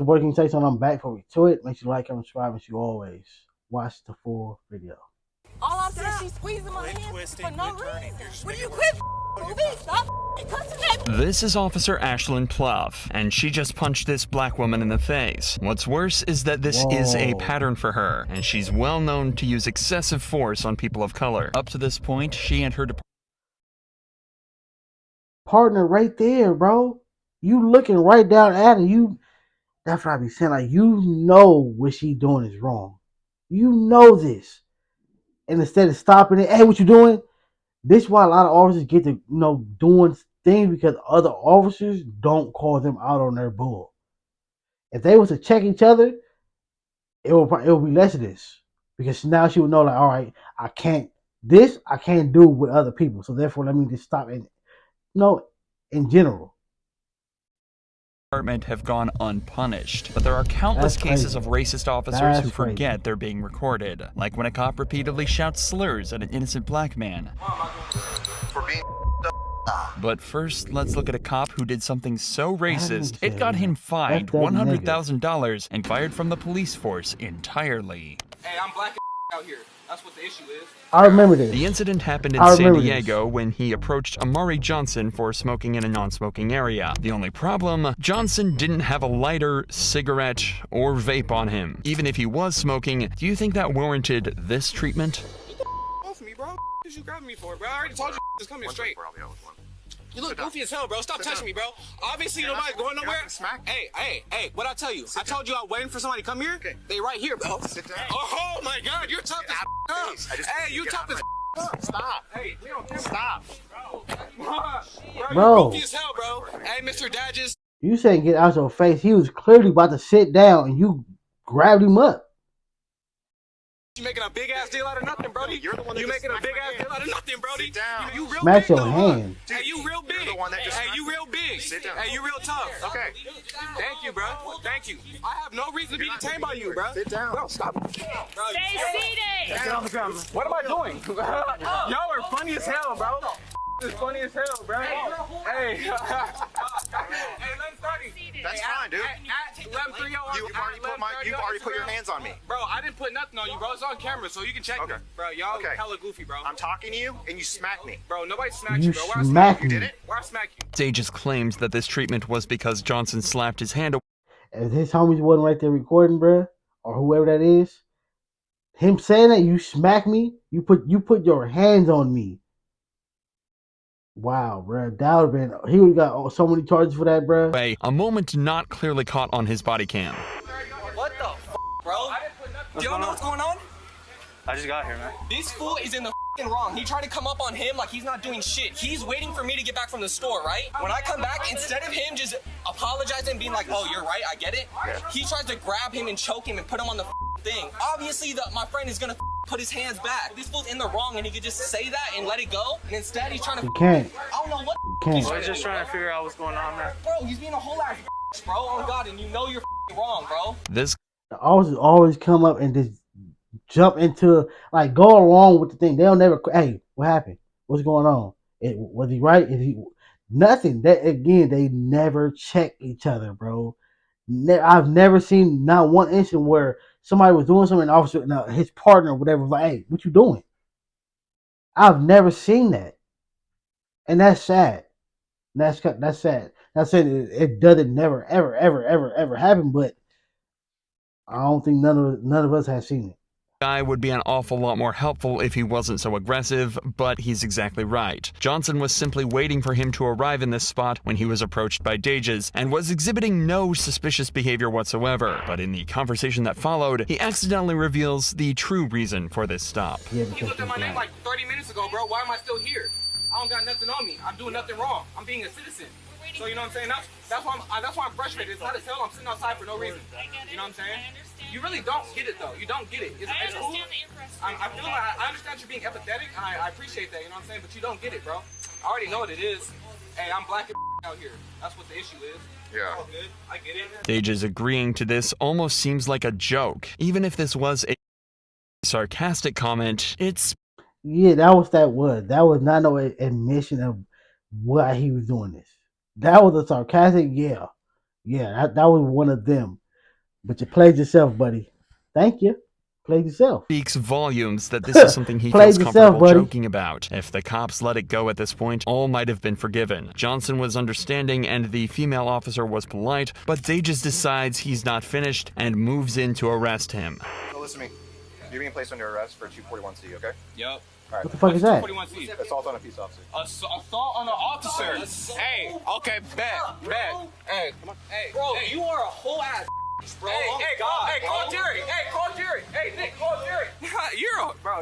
Boy, can you say something? I'm back before we to it. Make sure you like, comment, subscribe, and you always watch the full video. All I'm saying, she's squeezing my hand for no reason. Will you quit moving? Stop touching me. This is Officer Ashlyn Pluff, and she just punched this black woman in the face. What's worse is that this is a pattern for her, and she's well known to use excessive force on people of color. Up to this point, she and her partner right there, bro. You looking right down at her. You. That's what I be saying. Like, you know what she doing is wrong. You know this. And instead of stopping it, hey, what you doing? This is why a lot of officers get to, doing things because other officers don't call them out on their bull. If they was to check each other, it will be less of this. Because now she would know, like, all right, I can't do with other people. So therefore, let me just stop it. In general. Department have gone unpunished, but there are countless cases of racist officers who forget they're being recorded, like when a cop repeatedly shouts slurs at an innocent black man. But first, let's look at a cop who did something so racist, it got him fined $100,000 and fired from the police force entirely. Hey, I'm black out here. That's what the issue is. I remember this. The incident happened in San Diego when he approached Amari Johnson for smoking in a non-smoking area. The only problem, Johnson didn't have a lighter, cigarette, or vape on him. Even if he was smoking, do you think that warranted this treatment? Get the off me, bro. What did you grab me for, bro? I already told you this coming straight. You look goofy as hell, bro. Stop touching me, bro. Obviously, nobody's going nowhere. Hey, what'd I tell you? I told you I was waiting for somebody to come here. They right here, bro. Sit down. Oh, my God. You're tough as up. Hey, you tough as up. Stop. Hey, we don't care. Stop. Bro, you goofy as hell, bro. Hey, Mr. Dadges. You saying get out your face. He was clearly about to sit down, and you grabbed him up. You making a big ass deal out of nothing, Brody. You're the one that making a big ass deal out of nothing, Brody. Sit down. You real Smack big, your though, hand. Hey, you real big. Hey, you real big. Sit down. Hey, you real tough. Okay. Thank you, bro. Thank you. I have no reason to be detained by you, bro. Sit down. Bro, stop. Stay seated. Get on the ground. What am I doing? Y'all are funny as hell, bro. It's funny as hell, bro. Hey. Hey, 11:30. That's fine, dude. At 11:30, You've already put your hands on me. Bro, I didn't put nothing on you, bro. It's on camera, so you can check me. Bro, y'all hella goofy, bro. I'm talking to you, and you smack me. Bro, nobody smacked you, bro. You smacked me. Where I smack you? Dages claimed that this treatment was because Johnson slapped his hand away. If his homies wasn't right there recording, bruh, or whoever that is, him saying that you smack me, you put your hands on me. Wow, bruh, that would have been. He would have got so many charges for that, bruh. A moment not clearly caught on his body cam. What the bro? Do y'all know what's going on? I just got here, man. This fool is in the wrong. He tried to come up on him like he's not doing shit. He's waiting for me to get back from the store, right? When I come back, instead of him just apologizing and being like, oh, you're right, I get it, he tries to grab him and choke him and put him on the thing. Obviously, my friend is gonna put his hands back. This fool's in the wrong and he could just say that and let it go. And instead, he's trying to. You can't. I don't know what. You can't. I was just trying to figure out what's going on, man. Bro, he's being a whole ass bro. Oh God, and you know you're wrong, bro. This The officers always come up and just jump into, like, go along with the thing. They'll never. Hey, what happened? What's going on? Was he right? Is he nothing? That again, they never check each other, bro. I've never seen not one incident where somebody was doing something, and officer, his partner, or whatever, was like, "Hey, what you doing?" I've never seen that, and that's sad. That's sad. Not saying it doesn't never ever happen, but I don't think none of us have seen it. guy would be an awful lot more helpful if he wasn't so aggressive, but he's exactly right. Johnson was simply waiting for him to arrive in this spot when he was approached by Dages, and was exhibiting no suspicious behavior whatsoever. But in the conversation that followed, he accidentally reveals the true reason for this stop. You looked at my name like 30 minutes ago, bro. Why am I still here? I don't got nothing on me. I'm doing nothing wrong. I'm being a citizen. So you know what I'm saying? That's why I'm frustrated. It's not a hell. I'm sitting outside for no reason. You know what I'm saying? You really don't get it though. You don't get it. It's cool. I feel like I understand you're being empathetic, and I appreciate that. You know what I'm saying? But you don't get it, bro. I already know what it is. Hey, I'm black out here. That's what the issue is. Yeah. All good. I get it. Dages agreeing to this almost seems like a joke. Even if this was a sarcastic comment, it's... Yeah, that was. That was not no admission of why he was doing this. That was a sarcastic, yeah. That was one of them. But you played yourself, buddy. Thank you. Played yourself. Speaks volumes that this is something he Played feels yourself, comfortable buddy. joking about. If the cops let it go at this point, all might have been forgiven. Johnson was understanding and the female officer was polite, but Dages decides he's not finished and moves in to arrest him. So listen to me. You're being placed under arrest for 241C, okay? Yep. Alright. What the fuck is that? 41C. Assault on a peace officer. Assault on an officer. Hey, okay, bet. Hey, come on. Hey, bro, hey. You are a whole ass. Bro, call Jerry. Hey, call Jerry. Hey, Nick, call Jerry.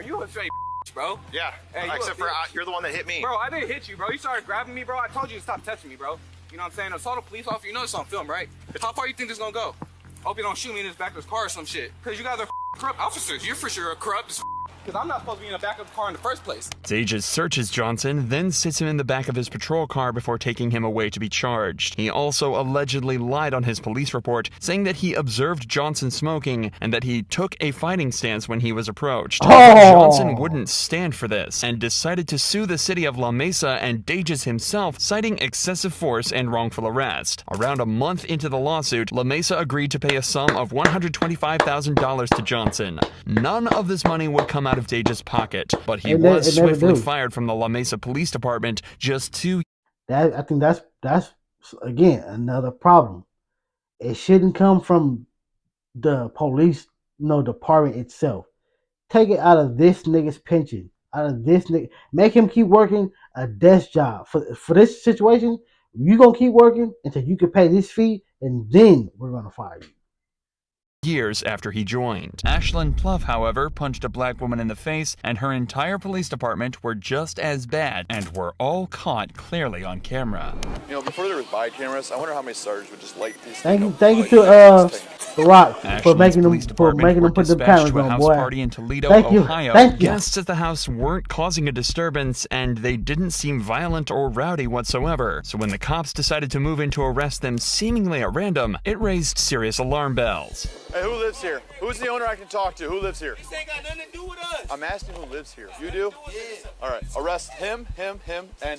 You a straight bro. Yeah. Hey, except for you're the one that hit me. Bro, I didn't hit you, bro. You started grabbing me, bro. I told you to stop touching me, bro. You know what I'm saying? Assault a police officer. You know it's on film, right? How far you think this gonna go? Hope you don't shoot me in this back of this car or some shit. Cause you guys are corrupt officers. You're for sure corrupt as because I'm not supposed to be in the back of the car in the first place. Dages searches Johnson, then sits him in the back of his patrol car before taking him away to be charged. He also allegedly lied on his police report, saying that he observed Johnson smoking and that he took a fighting stance when he was approached. Johnson wouldn't stand for this and decided to sue the city of La Mesa and Dages himself, citing excessive force and wrongful arrest. Around a month into the lawsuit, La Mesa agreed to pay a sum of $125,000 to Johnson. None of this money would come out of Dages' pocket, but he was swiftly fired from the La Mesa Police Department just 2 I think that's again another problem. It shouldn't come from the police, department itself. Take it out of this nigga's pension, out of this nigga. Make him keep working a desk job for this situation. You gonna keep working until you can pay this fee, and then we're gonna fire you. years after he joined. Ashlyn Pluff, however, punched a black woman in the face, and her entire police department were just as bad and were all caught clearly on camera. Before there was body cameras, I wonder how many sergeants would just light these. Thank you to The Rock for making them put the cameras to a on, house boy. party in Toledo, Thank you. Ohio. Thank you. Guests at the house weren't causing a disturbance, and they didn't seem violent or rowdy whatsoever. So when the cops decided to move in to arrest them seemingly at random, it raised serious alarm bells. Hey, who lives here? Who's the owner I can talk to? Who lives here? This ain't got nothing to do with us. I'm asking who lives here. You do? Yeah. All right. Arrest him, and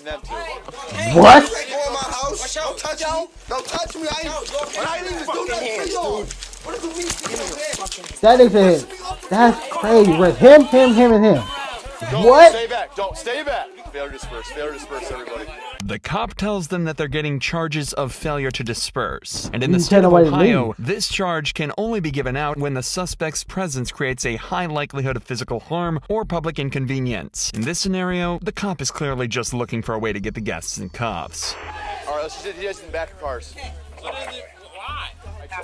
them two. What? Go in my house. Don't touch me. Don't touch me. I ain't even do nothing to you. What is the mean? That is it. That's crazy. With him, and him. Don't What? Stay back. Don't stay back. Failure to disperse. Failure to disperse, everybody. The cop tells them that they're getting charges of failure to disperse. And in the You state tell of nobody to Ohio, leave. this charge can only be given out when the suspect's presence creates a high likelihood of physical harm or public inconvenience. In this scenario, the cop is clearly just looking for a way to get the guests in cuffs. All right, let's just get you guys in the back of cars. Why?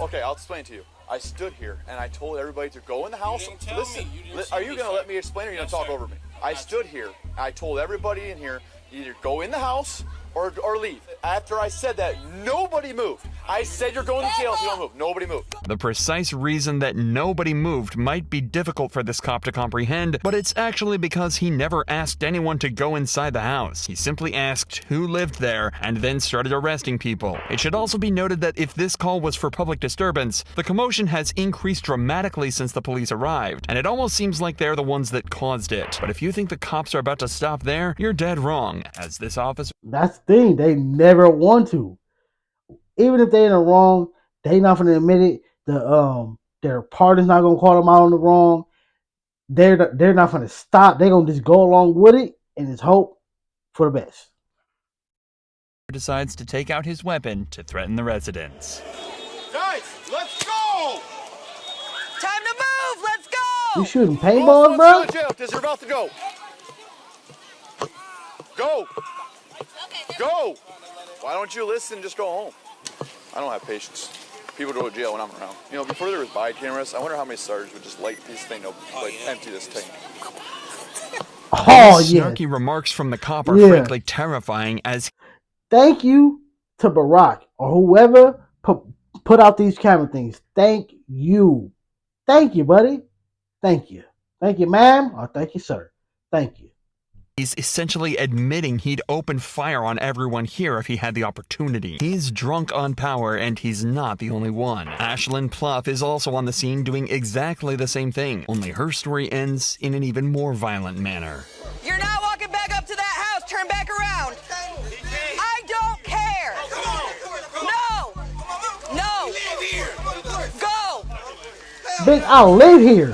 Okay, I'll explain to you. I stood here and I told everybody to go in the house. Listen, are you going to let me explain or are you going to talk over me? I stood here and I told everybody in here either go in the house or leave. After I said that, nobody moved. I said you're going to jail if you don't move. Nobody moved. The precise reason that nobody moved might be difficult for this cop to comprehend, but it's actually because he never asked anyone to go inside the house. He simply asked who lived there and then started arresting people. It should also be noted that if this call was for public disturbance, the commotion has increased dramatically since the police arrived, and it almost seems like they're the ones that caused it. But if you think the cops are about to stop there, you're dead wrong, as this officer... That's the thing. They never want to. Even if they're in the wrong, they not gonna admit it. Their partner's not gonna call them out on the wrong. They're not gonna stop. They're gonna just go along with it and just hope for the best. decides to take out his weapon to threaten the residents. Guys, let's go! Time to move! Let's go! You shooting paintballs, bro? Go to jail because you're about to go. Go. Go. Why don't you listen? Just go home. I don't have patience. People go to jail when I'm around. Before there was body cameras, I wonder how many sergeants would just light this thing up, empty this tank. Oh, These yeah. snarky remarks from the cop are Yeah. frankly terrifying, as Thank you to Barack or whoever put out these camera things. Thank you. Thank you, buddy. Thank you. Thank you, ma'am, or thank you, sir. Thank you. he's essentially admitting he'd open fire on everyone here if he had the opportunity. He's drunk on power, and he's not the only one. Ashlyn Pluff is also on the scene doing exactly the same thing, only her story ends in an even more violent manner. You're not walking back up to that house. Turn back around. I don't care. No. No. Go. Bitch, I live here.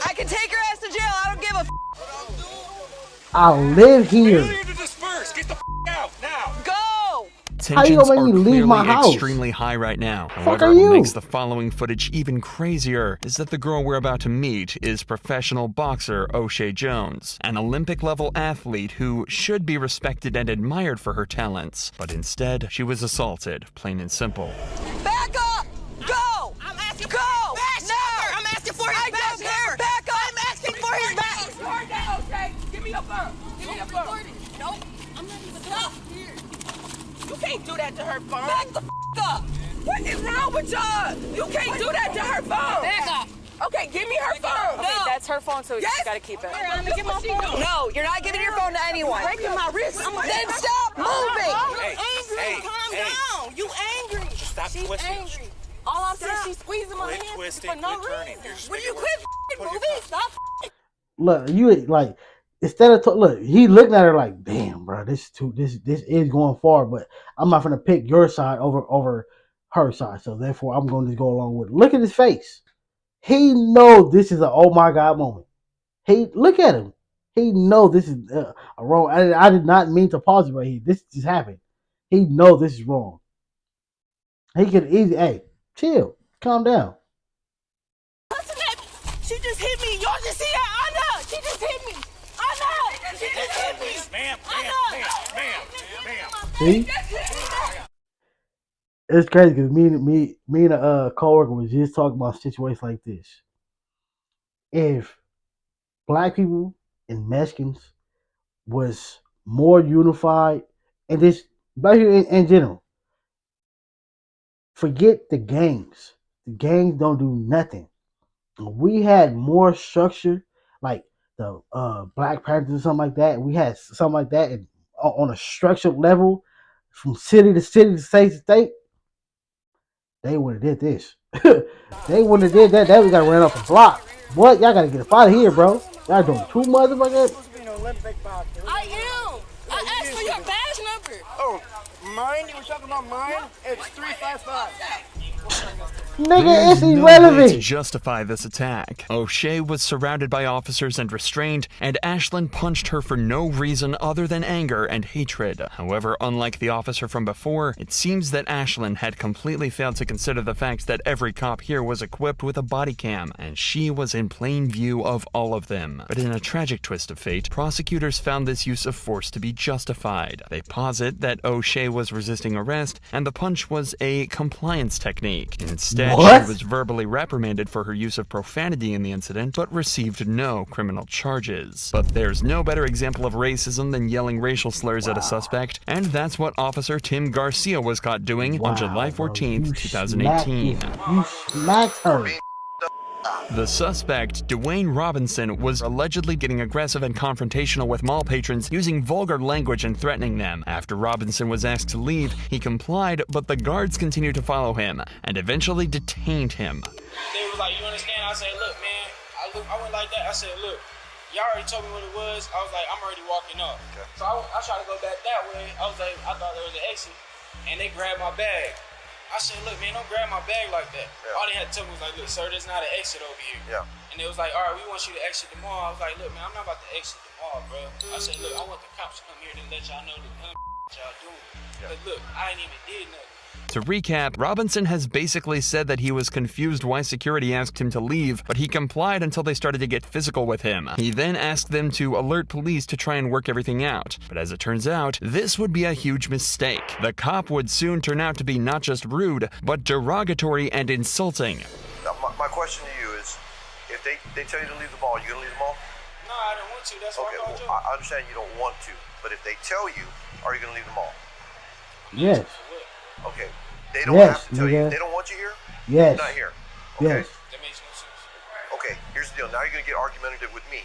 I can take her ass to jail. I don't give a I live here. to disperse. Get the out now. go. How you Tensions gonna are make me leave my clearly house? extremely high right now. Fuck However, are what you? makes the following footage even crazier is that the girl we're about to meet is professional boxer O'Shea Jones, an Olympic-level athlete who should be respected and admired for her talents. But instead, she was assaulted, plain and simple. Back up. Go. I'm asking. Go. Now. I'm asking for his back number. Back up. I'm asking for his back. Okay. Give me your phone. Give me your phone. Nope. I'm not even up here. You can't do that to her phone. Back the up. What is wrong with y'all? You can't do that to her phone. Back up. Okay, give me her phone. Okay, that's her phone, so you just gotta keep it. I'm gonna get my phone. No, you're not giving your phone to anyone. You're breaking my wrist. Then stop moving. Hey, angry. Calm down. You angry. Stop She's twisting. angry. All I'm saying, she's squeezing my Quit hand twisting, for no quit turning. reason. Will you quit moving? Stop. Look, you like instead of look, he looking at her like, damn, bro, this is going far, but I'm not gonna pick your side over her side, so therefore I'm going to go along with it. Look at his face. He knows this is an oh my god moment. He look at him. He knows this is a wrong. I did not mean to pause it right here. This just happened. He knows this is wrong. He could easily, hey, chill, calm down. She just hit me. Y'all just see her. I know. She just hit me. I know. She just hit me. Ma'am, See? It's crazy because me and a coworker was just talking about a situation like this. If black people and Mexicans was more unified, and this black people in general, forget the gangs. The gangs don't do nothing. We had more structure, like the Black Panthers or something like that. We had something like that on a structured level, from city to city, to state to state. They would have did this. They wouldn't have did that. They would got ran off the block. What? Y'all gotta get up out of here, bro. Y'all doing too much like that. I am. I asked for your badge number. Oh, mine? You were talking about mine? It's 355. Nigga, it's There's no way to irrelevant. justify this attack. O'Shea was surrounded by officers and restrained, and Ashlyn punched her for no reason other than anger and hatred. However, unlike the officer from before, it seems that Ashlyn had completely failed to consider the fact that every cop here was equipped with a body cam, and she was in plain view of all of them. But in a tragic twist of fate, prosecutors found this use of force to be justified. They posit that O'Shea was resisting arrest, and the punch was a compliance technique. Instead, What? she was verbally reprimanded for her use of profanity in the incident, but received no criminal charges. But there's no better example of racism than yelling racial slurs at a suspect, and that's what Officer Tim Garcia was caught doing on July 14th, 2018. You smacked her. The suspect, Dwayne Robinson, was allegedly getting aggressive and confrontational with mall patrons, using vulgar language and threatening them. After Robinson was asked to leave, he complied, but the guards continued to follow him and eventually detained him. They was like, you understand? I said, look, man, I went like that. I said, look, y'all already told me what it was. I was like, I'm already walking up. Okay. So I tried to go back that way. I was like, I thought there was an exit, and they grabbed my bag. I said, look, man, don't grab my bag like that. Yeah. All they had to tell me was like, look, sir, there's not an exit over here. Yeah. And they was like, all right, we want you to exit the mall. I was like, look, man, I'm not about to exit the mall, bro. I said, look, I want the cops to come here to let y'all know the y'all doing. Yeah. But look, I ain't even did nothing. To recap, Robinson has basically said that he was confused why security asked him to leave, but he complied until they started to get physical with him. He then asked them to alert police to try and work everything out. But as it turns out, this would be a huge mistake. The cop would soon turn out to be not just rude, but derogatory and insulting. Now, my question to you is, if they tell you to leave the mall, you gonna leave the mall? No, I don't want to. That's why I called you. I understand you don't want to, but if they tell you, are you gonna leave the mall? Yes. Okay. They don't Yes, have to tell nigga. you. They don't want you here? Yes. You're not here. Okay. Yes. That makes no sense. Okay, here's the deal. Now you're going to get argumentative with me.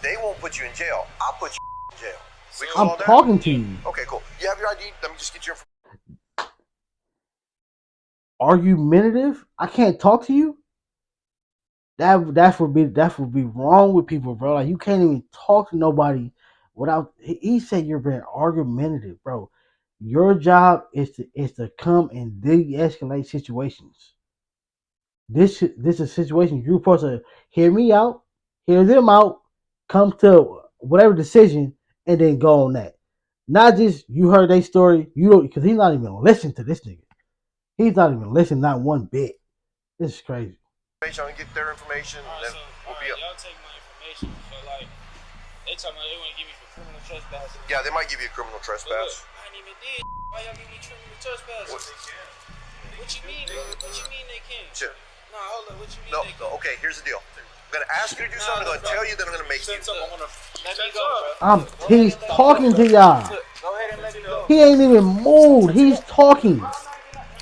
They won't put you in jail. I'll put you in jail. We cool I'm on that? talking to you. Okay, cool. You have your ID? Let me just get your information. Argumentative? I can't talk to you? That would be wrong with people, bro. Like, you can't even talk to nobody without. He said you're being argumentative, bro. Your job is to come and de-escalate situations. This is a situation you're supposed to hear me out, hear them out, come to whatever decision, and then go on that. Not just you heard their story, you don't, because he's not even listening to this nigga. He's not even listening, not one bit. This is crazy. I'm gonna get their information, and then we'll be up. Y'all take my information, but like they talking about they want to give me for criminal trespassing. Yeah, they might give you a criminal But look, trespass. I ain't even did. Why y'all give me criminal trespassing? What you mean, bro? What you mean they can't? Sure. Nah, hold up. What you mean No, they can't? okay, here's the deal. I'm gonna ask you to do something, I'm gonna tell you, then I'm gonna make you. Let me go, bro. He's talking to y'all. Look, go ahead and let me go. He ain't even moved. He's talking.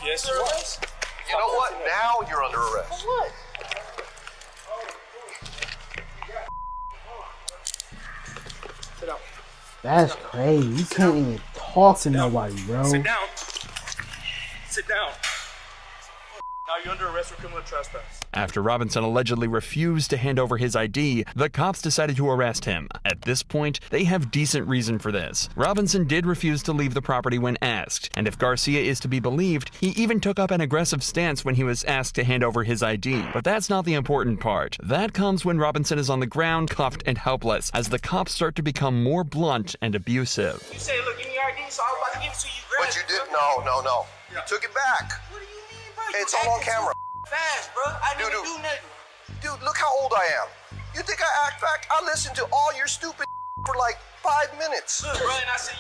Yes, you was. You know what? Now you're under arrest. What? Sit down. That's crazy. You can't even talk to nobody, bro. Sit down. Sit down. Now you're under arrest for criminal trespass. After Robinson allegedly refused to hand over his ID, the cops decided to arrest him. At this point, they have decent reason for this. Robinson did refuse to leave the property when asked, and if Garcia is to be believed, he even took up an aggressive stance when he was asked to hand over his ID. But that's not the important part. That comes when Robinson is on the ground, cuffed and helpless, as the cops start to become more blunt and abusive. You say, look, give me your ID, so I was about to give it to you. But you didn't. No. You took it back. What do you mean, bro? It's all on camera. Fast, bro. I didn't do nothing. Dude, look how old I am. You think I act back? I listened to all your stupid for like 5 minutes. Look, bro, and I said,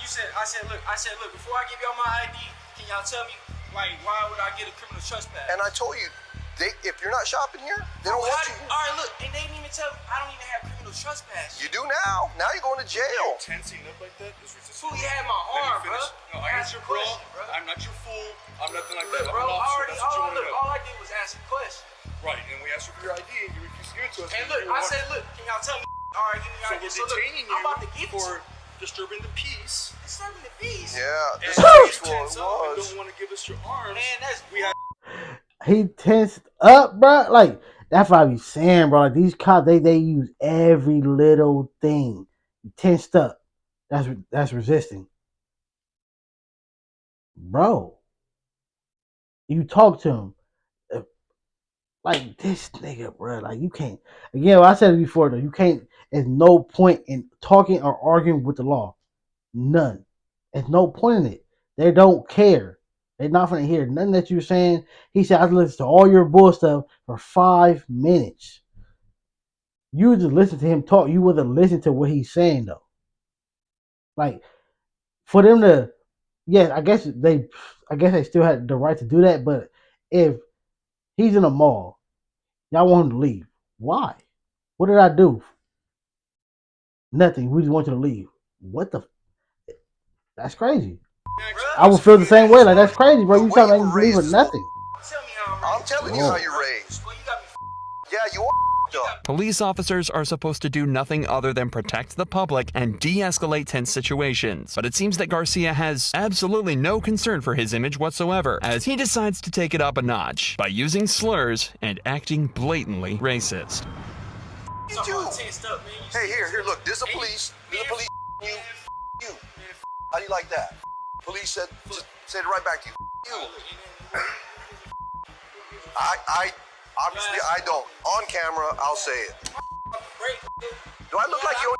look, before I give y'all my ID, can y'all tell me, like, why would I get a criminal trespass? And I told you, if you're not shopping here, they don't want you. All right, look, and they didn't even tell me, I don't even have criminal trespass. You do now. Now you're going to jail. Tensing up like that is resistance. Fool, you had my arm, bro. No, I answered, bro. I'm not your fool. I'm nothing like Look, that. bro, I'm an officer. That's what you want to know. all I did was ask a question. Right, and we asked you for your ID, and you refused to give it to us. And look, I said, look, can y'all tell me? All right, give me your ID. So we're detaining you I'm about to give it to for you. disturbing the peace. Disturbing the peace. Yeah, And this you is what tense it up and was. don't want to give us your arms. Man, that's we had. He tensed up, bro. Like, that's what I be saying, bro. Like, these cops, they use every little thing. Tensed up. That's resisting. Bro. You talk to him. Like, this nigga, bro. Like, you can't. Again, I said it before, though. You can't. There's no point in talking or arguing with the law. None. There's no point in it. They don't care. They're not going to hear nothing that you're saying. He said, I listened to all your bull stuff for 5 minutes. You just listen to him talk. You wouldn't listen to what he's saying, though. Like, for them to, yeah, I guess they still had the right to do that. But if he's in a mall, y'all want him to leave. Why? What did I do? Nothing. We just want you to leave. What the? That's crazy. I would feel the same way. Like, that's crazy, bro. You trying to make me leave or nothing. I'm telling you how you're raised. Yeah, you are up. Police officers are supposed to do nothing other than protect the public and de-escalate tense situations. But it seems that Garcia has absolutely no concern for his image whatsoever, as he decides to take it up a notch by using slurs and acting blatantly racist. You do. Hey, here, look. This is a police. This is a police. You. How do you like that? Police said it right back to you. You. I obviously I don't. On camera, I'll say it. Do I look like you?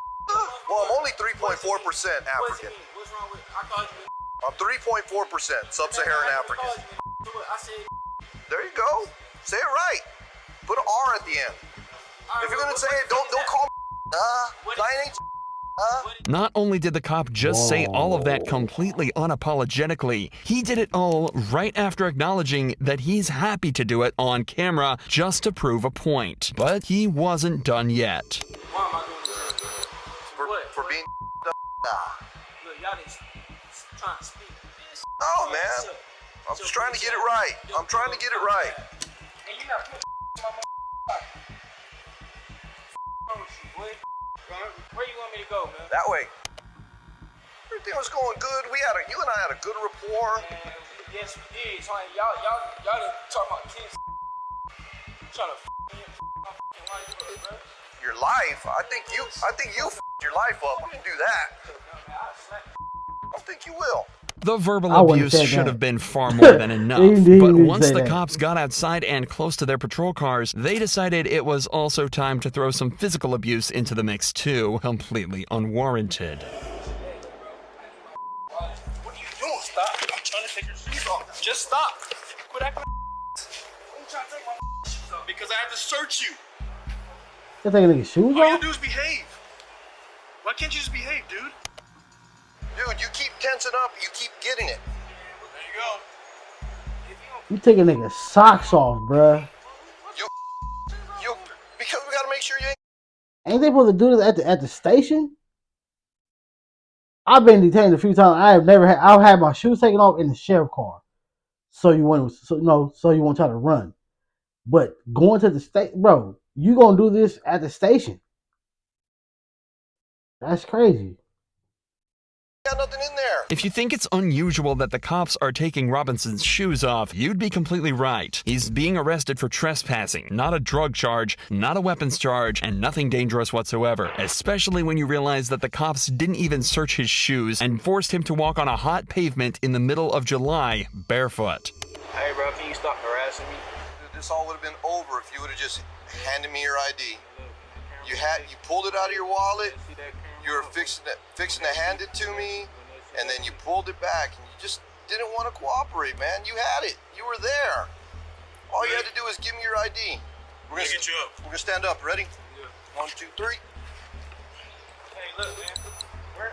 Well, I'm only 3.4% African. What's wrong with I called you? I'm 3.4% Sub-Saharan African. There you go. Say it right. Put an R at the end. If you're gonna say it, don't call me. I ain't. Not only did the cop just say all of that completely unapologetically, he did it all right after acknowledging that he's happy to do it on camera just to prove a point. But he wasn't done yet. Why am I doing this? For being Look, y'all just trying to speak. Oh, man. I'm just trying to get it right. I'm trying to get it right. And you not putting my boy. Where you want me to go, man? That way. Everything was going good. You and I had a good rapport. Man, yes, we did. So, y'all didn't talk about kids. Trying to me up my life, bro. Your life? I think you your life up. You can do that. I don't think you will. The verbal I wouldn't abuse have said should that. have been far more than enough, He didn't but even once say the that. cops got outside and close to their patrol cars, they decided it was also time to throw some physical abuse into the mix too, completely unwarranted. What are you doing? Stop. I'm trying to take your shoes off. Just stop. Quit acting like I'm trying to take my shoes off. Because I have to search you. You're taking niggas' shoes All you off? do is behave. Why can't you just behave, dude? Dude, you keep tensing up, you keep getting it. There you go. You taking niggas' socks off, bruh. You because we gotta make sure you ain't. Ain't they supposed to do this at the station? I've been detained a few times. I've had my shoes taken off in the sheriff car. So you want to try to run. But going to the state, bro, you gonna do this at the station. That's crazy. Got nothing in there. If you think it's unusual that the cops are taking Robinson's shoes off, you'd be completely right. He's being arrested for trespassing, not a drug charge, not a weapons charge, and nothing dangerous whatsoever, especially when you realize that the cops didn't even search his shoes and forced him to walk on a hot pavement in the middle of July, barefoot. Hey, bro, can you stop harassing me? Dude, this all would have been over if you would have just handed me your ID. You pulled it out of your wallet. You were fixing to hand it to me, and then you pulled it back, and you just didn't want to cooperate, man. You had it. You were there. All you had to do is give me your ID. We're gonna get you up. We're gonna stand up. Ready? Yeah. 1, 2, 3. Hey, look, man. Where?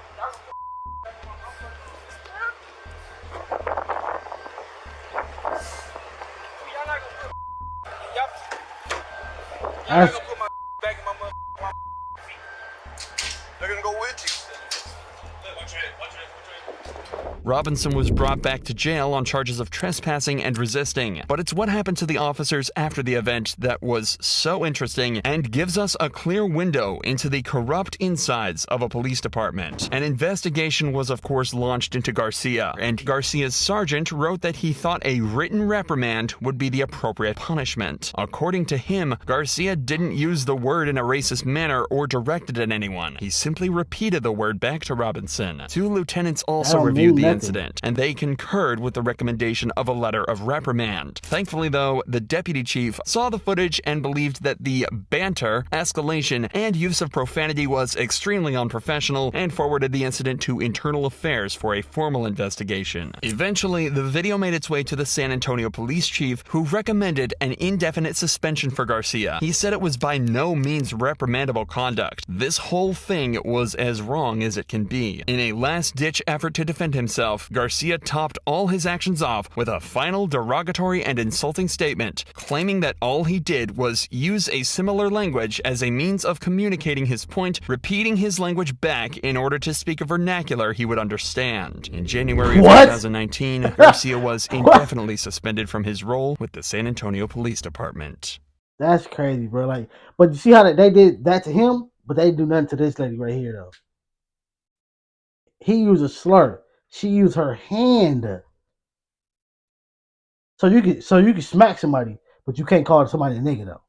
Y'all not gonna put my back in my feet. They're gonna go with you. Watch your head. Watch your head. Robinson was brought back to jail on charges of trespassing and resisting. But it's what happened to the officers after the event that was so interesting and gives us a clear window into the corrupt insides of a police department. An investigation was of course launched into Garcia, and Garcia's sergeant wrote that he thought a written reprimand would be the appropriate punishment. According to him, Garcia didn't use the word in a racist manner or direct it at anyone. He simply repeated the word back to Robinson. 2 lieutenants also reviewed the incident, and they concurred with the recommendation of a letter of reprimand. Thankfully, though, the deputy chief saw the footage and believed that the banter, escalation, and use of profanity was extremely unprofessional and forwarded the incident to internal affairs for a formal investigation. Eventually, the video made its way to the San Antonio police chief, who recommended an indefinite suspension for Garcia. He said it was by no means reprimandable conduct. This whole thing was as wrong as it can be. In a last-ditch effort to defend himself, Garcia topped all his actions off with a final derogatory and insulting statement, claiming that all he did was use a similar language as a means of communicating his point, repeating his language back in order to speak a vernacular he would understand. In January of 2019, Garcia was indefinitely suspended from his role with the San Antonio Police Department. That's crazy, bro. Like, but you see how they did that to him, but they do nothing to this lady right here, though. He used a slur. She used her hand. So you can smack somebody, but you can't call somebody a nigga though.